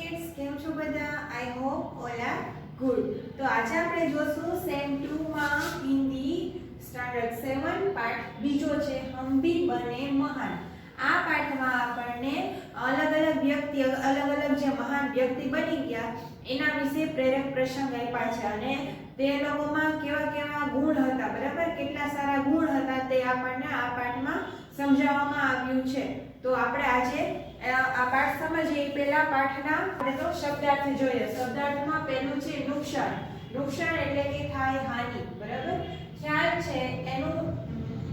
Kids, કેમ છો બધા? I hope all are good. તો આજે આપણે જોશું સેમ 2 માં હિન્દી સ્ટાન્ડર્ડ 7 પાઠ બીજો છે હમ ભી બને મહાન. આ પાઠમાં આપણને અલગ અલગ વ્યક્તિ જે મહાન વ્યક્તિ બની ગયા એના વિશે પ્રેરક પ્રસંગ આપ્યા છે અને તે લોકોમાં કેવા કેવા ગુણ હતા, બરાબર, કેટલા સારા ગુણ હતા તે આપણને આ પાઠમાં સમજાવવામાં આવ્યું છે. તો આપણે આજે આ પાઠ સમજીએ પહેલા પાઠના આપણે તો શબ્દાર્થ જોઈએ. શબ્દાર્થમાં પહેલું છે નુકસાન. નુકસાન એટલે કે થાય હાનિ, બરાબર. ખ્યાલ છે એનું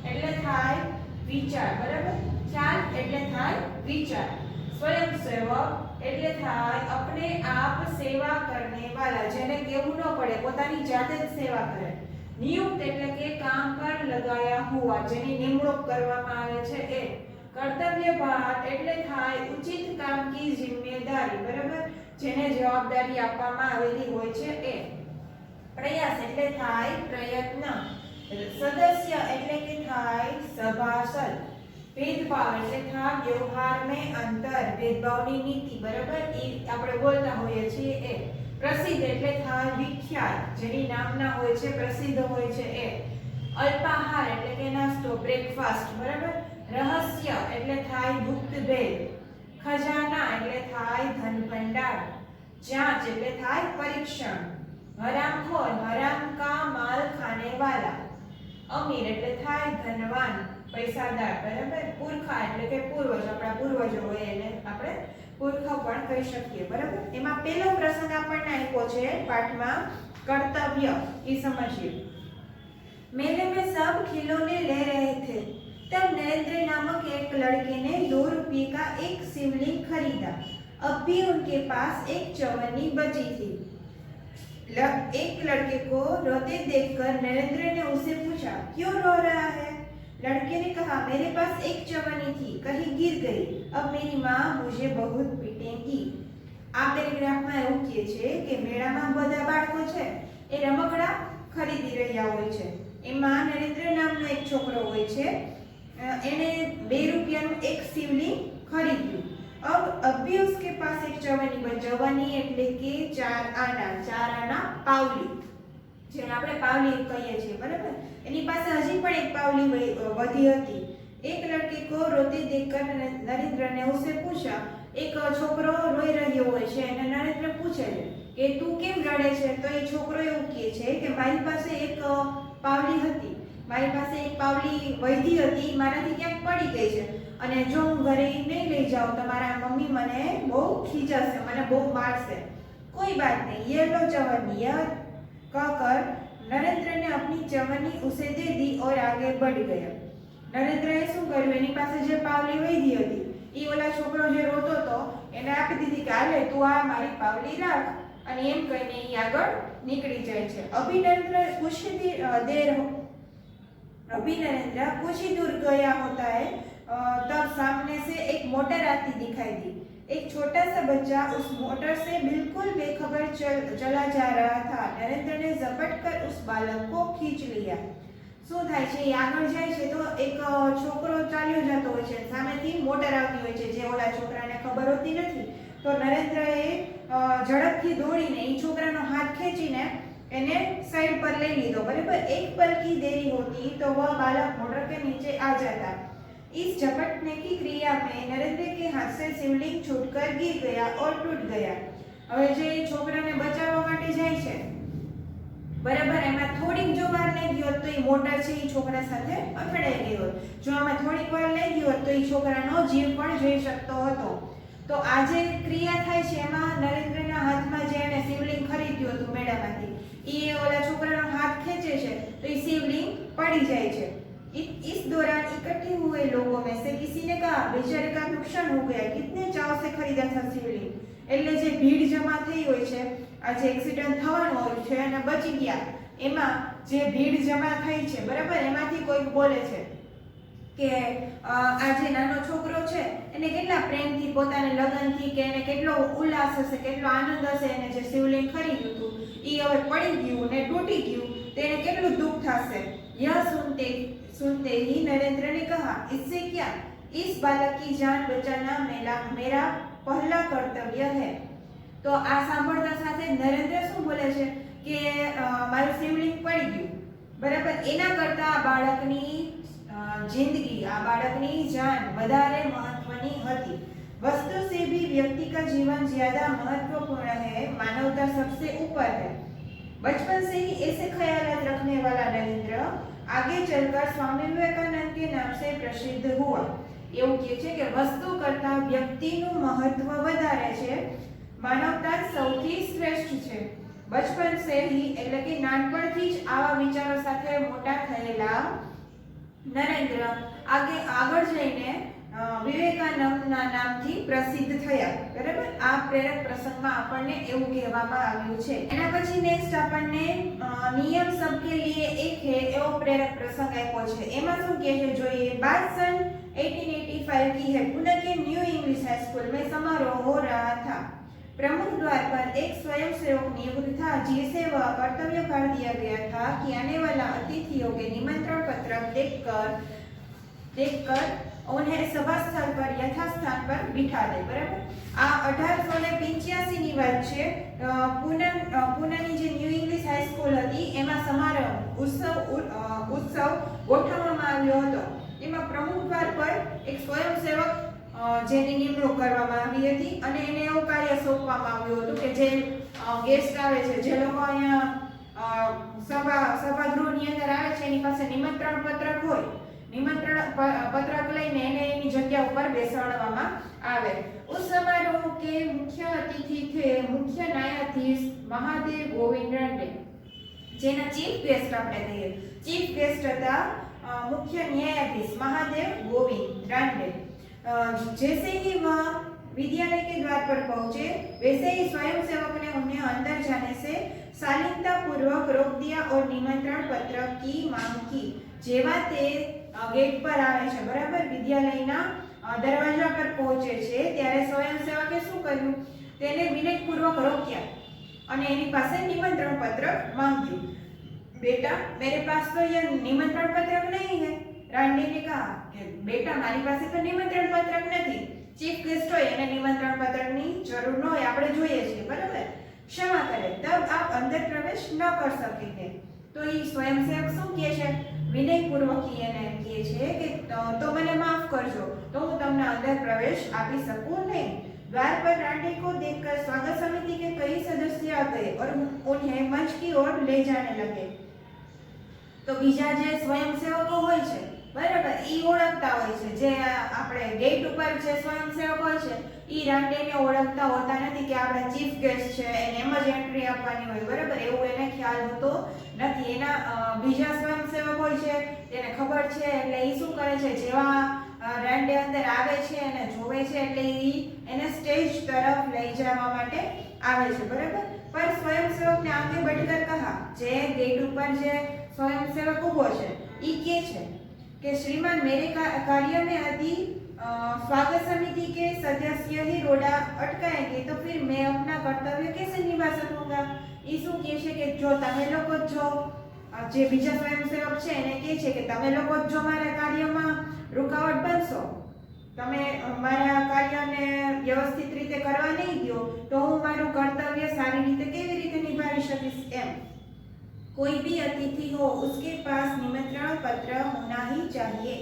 એટલે થાય વિચાર, બરાબર. ખ્યાલ એટલે થાય વિચાર. સ્વયંસેવક એટલે થાય અપને આપ સેવા કરને વાલા, જેને કહેવું ન પડે, પોતાની જાતે જ સેવા કરે. નિયુક્ત એટલે કે કામ પર લગાયા હુઆ, જેની નિમણૂક કરવામાં આવે છે એ. કર્તવ્યભાર એટલે થાય ઉચિત કામ કી જિમ્મેદારી, બરાબર, જેને જવાબદારી આપવામાં આવેલી હોય છે એ. પ્રયાસ એટલે થાય પ્રયત્ન. સદસ્ય એટલે કે થાય સભાસદ. ભેદભાવ એટલે થાય વ્યવહાર में અંતર, ભેદભાવની નીતિ, બરાબર, એ આપણે બોલતા હોઈએ છીએ એ. પ્રસિદ્ધ એટલે થાય વિખ્યાત, જેની નામના હોય છે, પ્રસિદ્ધ હોય છે એ. અલ્પાહાર એટલે કે નાસ્તો, બ્રેકફાસ્ટ, બરાબર. રહસ્ય એટલે થાય ગુપ્ત ભેદ. ખજાના એટલે થાય ધન ભંડાર. જાંચ એટલે થાય પરીક્ષણ. હરામખોર, હરામ કા માલ ખાને વાલા. અમીર એટલે થાય ધનવાન, પૈસાદાર, બરાબર. પુરખા એટલે કે પૂર્વજ, આપણા પૂર્વજો હોય એને આપણે પુરખા પણ કહી શકીએ, બરાબર. એમાં પહેલો પ્રસંગ આપણને આપ્યો છે પાઠમાં કર્તવ્ય, એ સમજીએ. मेले में सब खिलौने ले रहे थे तब नरेंद्र नामक एक लड़के ने 2 रुपये का एक शिवलिंग खरीदा. अब भी उनके पास एक चवन्नी बची थी. एक लड़के को रोते देखकर नरेंद्र ने उसे पूछा, क्यों रो रहा है? लड़के ने कहा, मेरे पास एक चवन्नी थी, कहीं गिर गई. अब मेरी माँ मुझे बहुत पीटेगी. આ પેરેગ્રાફમાં એવું કહે છે કે મેળામાં બધા બાળકો છે એ રમકડા ખરીદી રહ્યા હોય છે. એમાં નરેન્દ્ર નામનો એક છોકરો હોય છે, એને 2 રૂપિયાનું એક શિવલિંગ ખરીદ્યું. अब भी उसके पास एक चवन्नी बची. चवन्नी એટલે કે 4 આના પાવલી, જેને આપણે પાવલી કહીએ છીએ, બરાબર. એની પાસે હજી પણ એક પાવલી વધી હતી. એક લડકે को रोते देखकर नरेंद्र ने उसे पूछा, એક છોકરો રોઈ રહ્યો હોય છે અને નરેન્દ્ર પૂછે છે કે તું કેમ રડે છે? તો એ છોકરો એવું કહે છે કે મારી પાસે એક પાવલી હતી, મારી પાસે એક પાવલી વધી હતી, મારાથી ક્યાંક પડી ગઈ છે અને જો હું ઘરે નહીં લઈ જાઉં તો મારા મમ્મી મને બહુ ખીજાશે, મને બહુ મારશે. कोई बात नहीं, ये लो चवन्नी, यह कहकर नरेंद्र ने अपनी चवन्नी उसे दे दी और आगे बढ़ गया. નરેન્દ્રએ શું કર્યું, એની પાસે જે પાવલી વધી હતી એ ઓલા છોકરો જે રોતો હતો એને આપી દીધી કે હાલે તું આ મારી પાવલી રાખ, અને એમ કહીને એ આગળ નીકળી જાય છે. अभिनरेंद्र कुछ ही दूर गया होता है तब सामने से एक मोटर आती दिखाई दी. एक छोटा सा बच्चा उस मोटर से बिल्कुल बेखबर चला जा रहा था. नरेंद्र ने झपट कर उस बालक को खींच लिया. શું થાય છે, એ આગળ જાય છે તો એક છોકરો ચાલ્યો જતો હોય છે, સામેથી મોટર આવતી હોય છે જે ઓલા છોકરાને ખબર હોતી નથી. તો નરેન્દ્રએ ઝડપથી દોડીને એ છોકરાનો હાથ ખેંચીને એને સાઈડ પર લઈ લીધો, બરાબર. एक पल की देरी होती तो वह बालक मोटर के नीचे आ जाता. इस झपटने की क्रिया में नरेंद्र के हाथ से शिवलिंग छूटकर गिर गया और टूट गया. હવે જે છોકરાને બચાવવા માટે જાય છે, બરાબર, એમાં થોડીક જો વાર લઈ ગયો તો એ મોટર છે એ છોકરા સાથે અથડાઈ ગઈ હોત. જો આમાં થોડીક વાર લઈ ગયો તો એ છોકરાનો જીવ પણ જઈ શકતો હતો. તો આ જે ક્રિયા થાય છે એમાં નરેન્દ્રના હાથમાં જે એને શિવલિંગ ખરીદ્યું હતું મેળામાંથી, એ ઓલા છોકરાનો હાથ ખેંચે છે તો એ શિવલિંગ પડી જાય છે. इस दौरान इकट्ठे हुए लोगों में से किसी ने कहा, बेचारे का नुकसान हो गया, कितने चाव से खरीदा था शिवलिंग. એટલે જે ભીડ જમા થઈ હોય છે, આ જે એક્સિડન્ટ થવાનો હોય છે અને બચી ગયા, એમાં જે ભીડ જમા થઈ છે, બરાબર, એમાંથી કોઈક બોલે છે કે આ જે નાનો છોકરો છે એને કેટલા પ્રેમથી, પોતાને લગનથી કે એને કેટલો ઉલ્લાસ હશે, કેટલો આનંદ હશે, એને જે શિવલિંગ ખરીદ્યું હતું એ હવે પડી ગયું ને તૂટી ગયું, તેને કેટલું દુઃખ થશે. यह सुनते ही नरेंद्र ने कहा, इससे क्या, इस बालक की जान बचाना मेरा पहला कर्तव्य है. તો આ સાંભળતા સાથે નરેન્દ્ર શું બોલે છે કે મારું શિવલિંગ પડી ગયું, બરાબર. એના કરતા આ બાળકની जिंदगी, आ बालकनी जान વધારે મહત્વની હતી. वस्तु से भी व्यक्ति का जीवन ज्यादा महत्वपूर्ण है, मानवता सबसे ऊपर है. बचपन से ही ऐसे ख्यालात रखने वाला नरेंद्र आगे चलकर स्वामी विवेकानंद के नाम से प्रसिद्ध हुआ. એવું કહે છે કે વસ્તુ કરતા વ્યક્તિનું મહત્વ વધારે છે, માનવતા સૌથી શ્રેષ્ઠ છે. બચપન से ही એટલે કે નાનપણથી જ આવા વિચારો સાથે મોટા થયેલા નરેન્દ્ર આગળ જઈને વિવેકાનંદના નામથી પ્રસિદ્ધ થયા, બરાબર. આ પ્રેરક પ્રસંગમાં આપણને એવું કહેવામાં આવ્યું છે. એના પછી નેક્સ્ટ આપણને નિયમ સબકે લીએ એક હે એવો પ્રેરક પ્રસંગ આપ્યો છે. એમાં શું કહે છે જોઈએ. बात सन 1885 की है. पुणे के न्यू इंग्लिश हाई स्कूल में समारोह हो रहा था. प्रमुख द्वार पर एक स्वयंसेवक नियुक्त था, जिसे वह कर्तव्य कर दिया गया था कि आने वाला अतिथियों के निमंत्रण पत्र देखकर उन्हें सभा स्थल पर यथास्थान पर बिठा दे, बराबर. आ 1885 ની વાત છે. પુનાની જે ન્યૂ ઇંગ્લિશ હાઈ સ્કૂલ હતી એમાં સમારોહ ઉત્સવ ગોઠવવામાં આવ્યો હતો. એમાં પ્રમુખ દ્વાર પર એક સ્વયંસેવક જેની નિમણૂક કરવામાં આવી હતી અને એને એવું કાર્ય સોંપવામાં આવ્યું હતું કે જે ગેસ્ટ આવે છે, જે લોકો અહીંયા સભાગૃહની અંદર આવે છે, એની પાસે નિમંત્રણ પત્રક હોય, निमंत्रण पत्रक लईने एनी जगह पर बेसाडवामां आवे. उस समारोह के मुख्य अतिथि थे मुख्य न्यायाधीश महादेव गोविंद रांडे, जेना चीफ गेस्ट आपणे कहीए. चीफ गेस्ट हता मुख्य न्यायाधीश महादेव गोविंद रांडे. जैसे ही वह विद्यालय के द्वार पर पहुंचे, वैसे ही स्वयंसेवक ने उन्हें अंदर जाने से शालीनता पूर्वक रोक दिया और निमंत्रण पत्र की मांग की. जेवा ते गेट पर आवे छे, बराबर, विद्यालयना दरवाजा पर पहुंचे छे, त्यारे स्वयंसेवके શું કર્યું, તેને વિનયપૂર્વક રોક્યા અને એની પાસે નિમંત્રણ પત્રક માંગ્યું. बेटा मेरे पास तो ये निमंत्रण पत्रक नहीं है. रांडे ने कहा कि बेटा मारी પાસે તો નિમંત્રણ પત્રક નથી. ચીફ गेस्ट હોય એને નિમંત્રણ પત્રકની જરૂર ન હોય, આપણે જોઈએ છીએ, બરાબર. क्षमा करें, तब आप अंदर प्रवेश न कर सकेंगे. तो ये स्वयंसेवक શું કહે છે, વિનયપૂર્વક એને એમ કહે છે કે તો મને માફ કરજો, તો હું તમને અંદર પ્રવેશ આપી શકું નહીં. द्वार पर रांडे को देखकर स्वागत समिति के कई सदस्य आ गए और उन्हें मंच की ओर ले जाने लगे. तो बीजा जे स्वयंसेवको होय छे, बराबर, ई ओळखता होय छे. जे આપણે ગેટ ઉપર જે સ્વયંસેવક હોય છે ઈ રાંડેને ઓળખતા હોતા નથી કે આપણા ચીફ ગેસ્ટ છે, એને એમ જ એન્ટ્રી આપવાની હોય, બરાબર, એવું એને ખ્યાલ હોતો નથી. એના બીજા સ્વયંસેવક હોય છે તેને ખબર છે, એટલે ઈ શું કરે છે, જેવા રાંડે અંદર આવે છે અને જોવે છે એટલે ઈ એને સ્ટેજ તરફ લઈ જવા માટે આવે છે, બરાબર. पर स्वयंसेवकने आगे बढ़कर कहा, जे गेट ऊपर जे स्वयंसेवक उभो छे ई के छे कि श्रीमान मेरे कार्य में यदि स्वागत समिति के सदस्य ही रोड़ा अटकाएंगे तो फिर मैं अपना कर्तव्य कैसे निभा सकूंगा. ई શું કહે છે કે જો તમે લોકો જો જે બીજા સ્વયંસેવક છે એને કહે છે કે તમે લોકો જો મારા કાર્યમાં રૂકાવટ બનશો, તમે મારા કાર્યને વ્યવસ્થિત રીતે કરવા નહીં દો, તો હું મારું કર્તવ્ય સારી રીતે કેવી રીતે નિભાવી શકીશ એમ. कोई भी अतिथि हो उसके पास निमंत्रण पत्र होना ही चाहिए.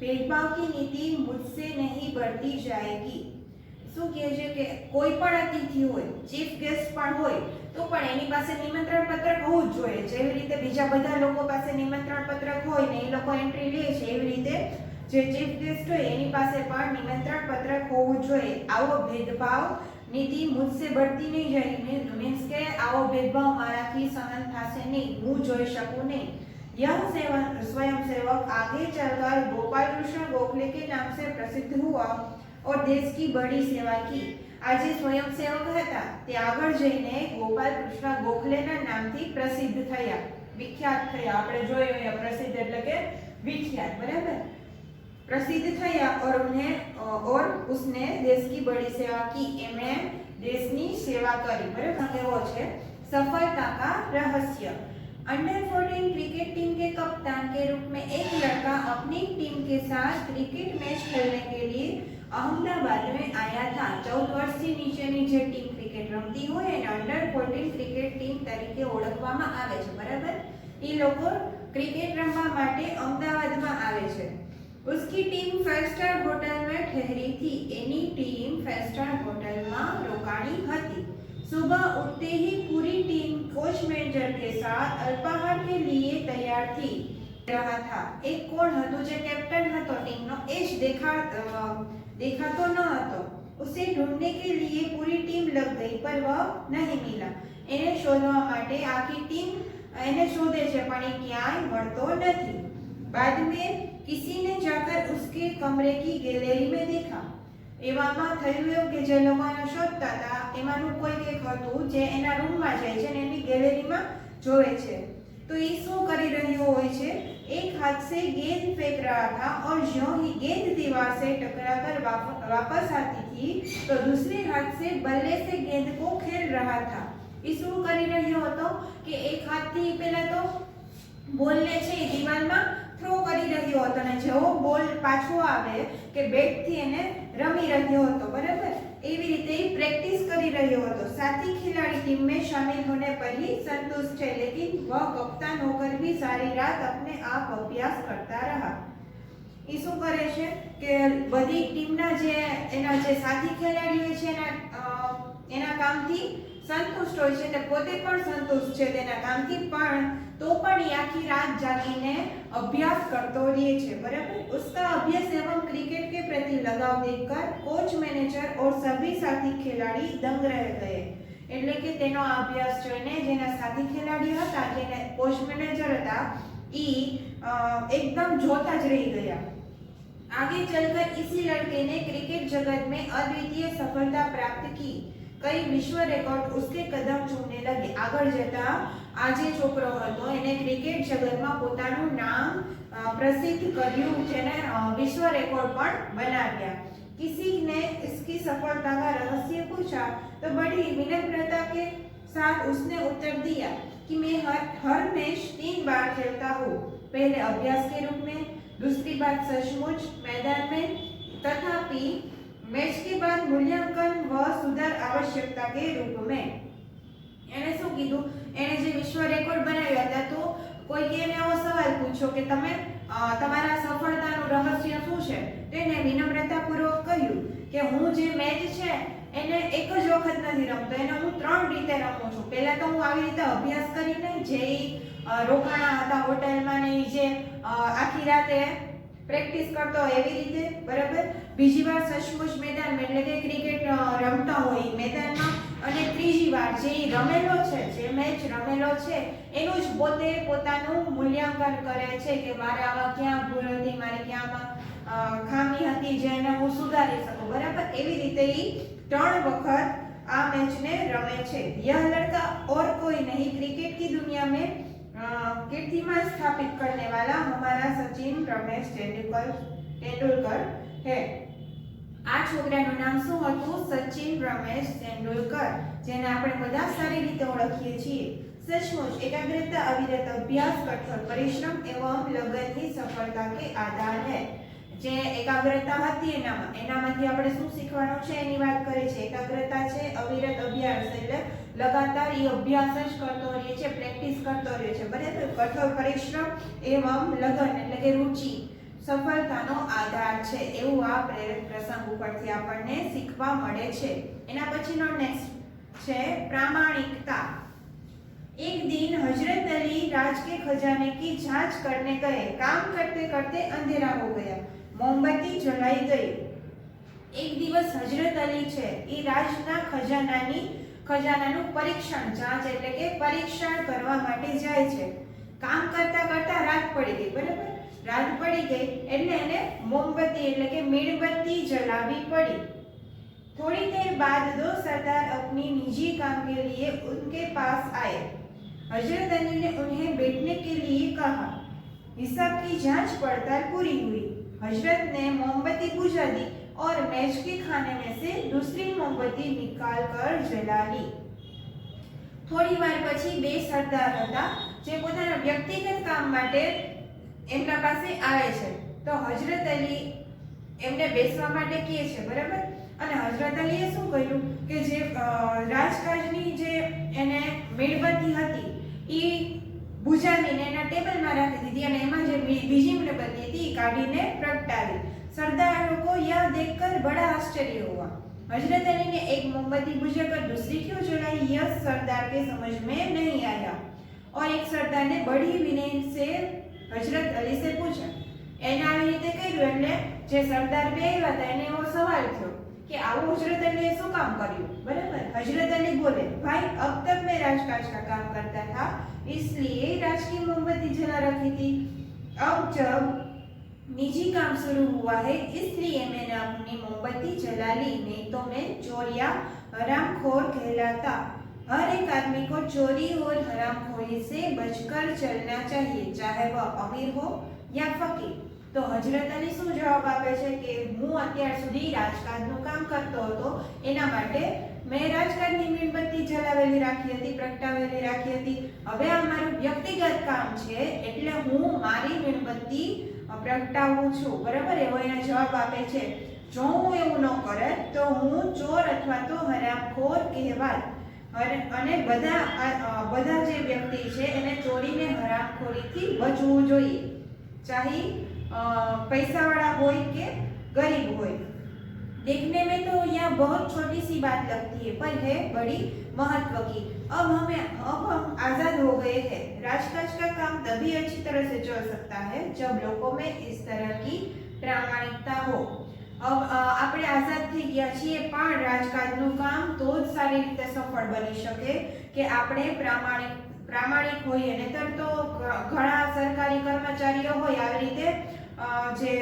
भेदभाव की नीति मुझसे नहीं बढ़ती जाएगी. શું કહે છે કે કોઈ પણ અતિથિ હોય, ચીફ ગેસ્ટ પણ હોય, તો પણ એની પાસે નિમંત્રણ પત્રક હોવું જ જોઈએ. જેવી રીતે બીજા બધા લોકો પાસે નિમંત્રણ પત્રક હોય ને એ લોકો એન્ટ્રી લે છે, એવી રીતે જે ચીફ ગેસ્ટ હોય એની પાસે પણ નિમંત્રણ પત્રક હોવું જોઈએ. આવો ભેદભાવ नीति मुझसे बढ़ती नहीं जाएगी, मीन्स के आओ भेदभाव माराथी सहन थासे नहीं, हूँ जोई शकूं नहीं. यह स्वयंसेवक आगे चलकर गोपाल कृष्ण गोखले के नाम से प्रसिद्ध हुआ और देश की बड़ी सेवा की. आज स्वयंसेवक हता ते आगळ जईने गोपाल कृष्ण गोखलेना नामथी प्रसिद्ध थया, विख्यात थया. आपणे जोयुं प्रसिद्ध એટલે કે विख्यात, बराबर, प्रसिद्ध थया और उसने देश की बड़ी सेवा की. एमणे देशनी सेवा करी, बराबर. केवो छे सफलता का रहस्य. अंडर 14 क्रिकेट टीम के कप्तान के रूप में एक लड़का अपनी टीम के साथ क्रिकेट मैच खेलने के लिए अहमदाबाद में आया था. 14 वर्ष से नीचे जे टीम ક્રિકેટ રમતી હોય અને અંડર 14 ક્રિકેટ ટીમ તરીકે ઓળખવામાં આવે છે, બરાબર। એ લોકો ક્રિકેટ રમવા માટે અમદાવાદમાં આવે છે। उसकी टीम 5 स्टार होटल में ठहरी थी। एनी टीम 5 स्टार होटल में रोकाणी हती। सुबह उठते ही पूरी टीम कोच मैनेजर के साथ अल्पाहार के लिए तैयार थी रहा था। एक कोण हतो जे कैप्टन हतो टीम नो एज देखातो न हतो। उसे ढूंढने के लिए पूरी टीम लग गई पर वह नहीं मिला। એને શોધવા માટે આખી ટીમ એને શોધે છે પણ એ ક્યાંય મળતો નથી। बाद में किसी ने जाकर उसके कमरे की गैलरी में देखा। એવામાં થયું એવું કે જે લોકોને શોધતા હતા એમાંનું કોઈ એક હતું જે એના રૂમમાં જાય છે અને એની ગેલેરીમાં જોવે છે તો એ શું કરી રહ્યો હોય છે? एक हाथ से गेंद फेंक रहा था और ज्यों ही गेंद दीवार से टकराकर वापस आती थी तो दूसरे हाथ से बल्ले से गेंद को खेल रहा था। એ શું કરી રહ્યો હતો કે એક હાથથી પહેલા તો બોલને છે એ દિવાલમાં થ્રો કરી રહ્યો હતો અને જેવો બોલ પાછો આવે કે બેટથી એને રમી રહ્યો હતો, બરાબર। એવી રીતે પ્રેક્ટિસ કરી રહ્યો હતો। साथी खिलाड़ी टीम में शामिल होने पर ही संतुष्ट है लेकिन वह कप्तान होकर भी सारी रात अपने आप अभ्यास करता रहा। એ શું કરે છે કે બધી ટીમના જે એના જે સાથી ખેલાડીઓ છે એના કામથી સંતુષ્ટ હોય છે તે પોતે પણ સંતુષ્ટ છે તેના કામથી પણ तो पण ये आखी रात जागीने अभ्यास करतो रहे छे, बराबर। उसका अभ्यास एवं क्रिकेट के प्रति लगाव देखकर कोच मैनेजर और सभी साथी खिलाड़ी दंग रह गए। એટલે કે તેનો અભ્યાસ જોઈને જેના સાથી ખેલાડીઓ હતા જેને કોચ મેનેજર હતા ઈ एकदम જોતા જ રહી ગયા। आगे चलकर इसी लड़के ने क्रिकेट जगत में अद्वितीय सफलता प्राप्त की। कई विश्व रिकॉर्ड उसके कदम चूमने लगे। આગળ જતા આ જે છોકરો હતો એને ક્રિકેટ જગતમાં પોતાનું નામ પ્રસિદ્ધ કર્યું, જેને વિશ્વ રેકોર્ડ પણ બનાવ્યા। किसी ने इसकी सफलता का रहस्य पूछा तो बड़ी विनम्रता के साथ उसने उत्तर दिया कि मैं हर मैच 3 बार खेलता हूँ। पहले अभ्यास के रूप में, दूसरी बात सचमुच मैदान में, तथापि मैच के बाद मूल्यांकन व सुधार आवश्यकता के रूप में। એને શું કીધું? એને જે વિશ્વ રેકોર્ડ બનાવ્યા હતા તો કોઈકે એને એવો સવાલ પૂછ્યો કે તમે તમારા સફળતાનું રહસ્ય શું છે? તો એને વિનમ્રતાપૂર્વક કહ્યું કે હું જે મેચ છે એને એક જ વખત નથી રમતો, એને હું 3 રીતે રમું છું। પહેલા તો હું આવી રીતે અભ્યાસ કરીને જે રોકાણા હતા હોટલમાં ને જે આખી રાતે પ્રેક્ટિસ કરતો એવી રીતે, બરાબર। બીજી વાર સચમુચ મેદાન એટલે કે ક્રિકેટ રમતા હોય મેદાનમાં અને ત્રીજી વાર જે રમેલો છે જે મેચ રમેલો છે એનું જ પોતે પોતાનું મૂલ્યાંકન કરે છે કે મારે આમાં ક્યાં ભૂલ હતી, મારે ક્યાંમાં ખામી હતી જેને હું સુધારી શકું, બરાબર। એવી રીતે ઈ 3 વખત આ મેચને રમે છે। यह लड़का और कोई नहीं क्रिकेट की दुनिया में कीर्तिमान स्थापित करने वाला हमारा सचिन रमेश तेंदुलकर है। આ છોકરાનું નામ શું હતું? સચિન રમેશ તેંડુલકર, જેને આપણે બધા સારી રીતે ઓળખીએ છીએ। सचमुच एकाग्रता, अविरत अभ्यास, कठोर परिश्रम एवं लगन ही सफलता के आधार है। જે એકાગ્રતા હતી એનામાંથી આપણે શું શીખવાનું છે એની વાત કરે છે। એકાગ્રતા છે, અવિરત અભ્યાસ એટલે લગાતાર એ અભ્યાસ જ કરતો રહે છે, પ્રેક્ટિસ કરતો રહે છે, બરાબર। કઠોર પરિશ્રમ એવં લગન એટલે કે રુચિ સફળતાનો આધાર છે એવું આ પ્રેરક પ્રસંગ ઉપરથી આપણને શીખવા મળે છે। એના પછીનો નેક્સ્ટ છે प्रामाणिकता। एक दिन हजरत अली राज के खजाने की जांच करने गए। काम करते करते अंधेरा हो गया, मोमबत्ती जलाई गई। एक दिवस हजरत अली छे ई राजना खजानाનું પરીક્ષણ જાંચ એટલે કે પરીક્ષણ કરવા માટે જાય છે। કામ કરતા કરતા રાત પડી ગઈ, બરાબર। રાત પડી ગઈ એટલે એને મોમબત્તી એટલે કે મીણબત્તી જલાવી પડી। थोड़ी देर बाद 2 सरदार अपनी निजी काम के लिए उनके पास आए। हजरत अली ने उन्हें बैठने के लिए कहा। हिसाब की जांच पड़ताल पूरी हुई। हजरत ने मोमबत्ती बुझा दी और मेज के खाने में से दूसरी मोमबत्ती निकाल कर जला ली। थोड़ी वार पछी 2 सरदार હતા જે પોતાના વ્યક્તિગત કામ માટે એમના પાસે આવે છે તો હજરત અલી એમને બેસવા માટે કહે છે, બરાબર। અને હજરત અલીએ શું કહ્યું કે જે રાજકાજની જે એને મીણબત્તી હતી એ બુઝાવીને એના ટેબલમાં રાખી દીધી અને એમાં જે બીજી મીણબત્તી હતી એ કાઢીને પ્રગટાવી। सरदारों को यह देखकर बड़ा आश्चर्य हुआ। हजरत अली ने एक मोमबत्ती बुझाकर दूसरी क्यों जलाई, यह सरदार के समझ में नहीं आया और एक सरदार ने बड़ी विनय से हजरत अली से पूछा। एना આવી રીતે કર્યું એટલે જે સરદાર બે આવ્યા હતા એને એવો સવાલ થયો કે આવું હજરત અલીએ શું કામ કર્યું, બરાબર। हजरत अली बोले, भाई अब तक मैं राजकाज का काम करता था इसलिए राज की मोमबत्ती जला रखी थी, अब जब निजी काम शुरू हुआ है इसलिए मैंने अपनी मोमबत्ती जला ली, नहीं तो मैं चोर या हरामखोर कहलाता। हर एक आदमी को चोरी और हरामखोरी से बचकर चलना चाहिए, चाहे वह अमीर हो या फकीर। तो हजरत अली શું જવાબ આપે છે કે હું અત્યાર સુધી રાજકાજનું કામ કરતો હતો, એના માટે મેં રાજકાજની મીણબત્તી જલાવેલી રાખી હતી, પ્રગટાવેલી રાખી હતી। હવે આ મારું વ્યક્તિગત કામ છે એટલે હું મારી મીણબત્તી પ્રગટાવું છું, બરાબર। એવો એને જવાબ આપે છે। જો હું એવું ન કરે તો હું ચોર અથવા તો હરામખોર કહેવાત અને બધા જે વ્યક્તિ છે એને ચોરીને હરામખોરીથી બચવું જોઈએ, ચાહે पैसा वाला होय के गरीब होय। देखने में तो यह बहुत छोटी सी बात लगती है पर है बड़ी महत्व की। अब हम आजाद हो गए हैं। राजकाज का काम तभी अच्छी तरह से चल सकता है जब लोगों में इस तरह की प्रामाणिकता हो। अब આપણે આઝાદ થઈ ગયા છીએ પણ રાજકાજનું કામ તો જ સારી રીતે સફળ બની શકે કે આપણે પ્રામાણિક હોઈએ, નહીતર તો ઘણા સરકારી કર્મચારીઓ હોય આવી રીતે જે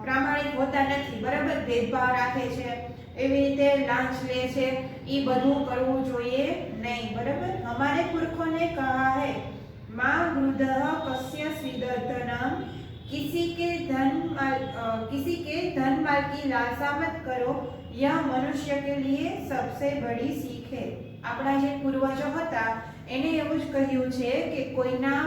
પ્રામાણિક હોતા નથી, બરાબર, ભેદભાવ રાખે છે, એવી રીતે લાંચ લે છે, એ બધું કરવું જોઈએ નહીં, બરાબર। हमारे पुरखों ने कहा है, माँ वृद्धः कस्य स्विदधनम, किसी के धन माल की लालसा मत करो, यह मनुष्य के लिए सबसे बड़ी सीख है। આપણા જે પૂર્વજો હતા એને એવું જ કહ્યું છે કે કોઈના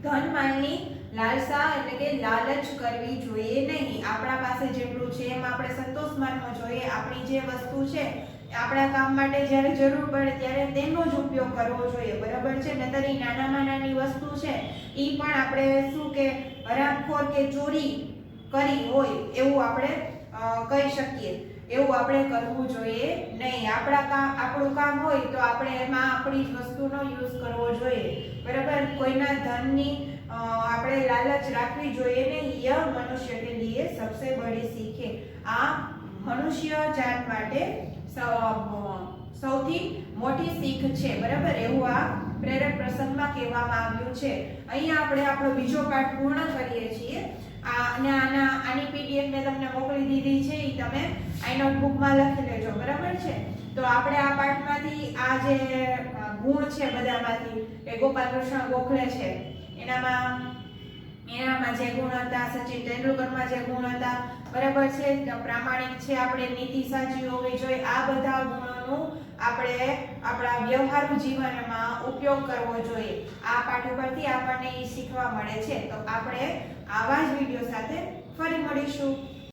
ધન માલની લાલસા એટલે કે લાલચ કરવી જોઈએ નહીં। આપણા પાસે જેટલું છે એમ આપણે સંતોષ માનવો જોઈએ। આપણી જે વસ્તુ છે આપણા કામ માટે જ્યારે જરૂર પડે ત્યારે તેનો જ ઉપયોગ કરવો જોઈએ, બરાબર છે। નહીતર એ નાનામાં નાની વસ્તુ છે એ પણ આપણે શું કે હરામખોર કે ચોરી કરી હોય એવું આપણે કહી શકીએ, એવું આપણે કરવું જોઈએ નહીં। આપણું કામ હોય તો આપણે એમાં આપણી જ વસ્તુનો યુઝ કરવો જોઈએ, બરાબર। કોઈના ધનની આપણે લાલચ રાખવી જોઈએ નહીં। यह मनुष्य के लिए सबसे बड़ी सीख है। આ મનુષ્ય જાત માટે સૌથી મોટી શીખ છે, બરાબર। એવું આ પ્રેરક પ્રસંગમાં કહેવામાં આવ્યું છે। અહીંયા આપણે આપણો બીજો પાઠ પૂર્ણ કરીએ છીએ અને આની પીડીએફ મેં તમને મોકલી દીધી છે, એ તમે આ નોટબુકમાં લખી લેજો, બરાબર છે। તો આપણે આ પાઠમાંથી આ જે ગુણ છે બધામાંથી એ ગોપાલ કૃષ્ણ ગોખલે છે એનામાં જે ગુણ હતા, સચિન તેંડુલકરમાં જે ગુણ હતા, બરાબર છે, પ્રામાણિક છે, આપણે નીતિ સાચી હોવી જોઈએ, આ બધા ગુણોનું આપણે આપણા વ્યવહારુ જીવનમાં ઉપયોગ કરવો જોઈએ। આ પાઠ ઉપરથી આપણને એ શીખવા મળે છે। તો આપણે આવા જ વિડીયો સાથે ફરી મળીશું।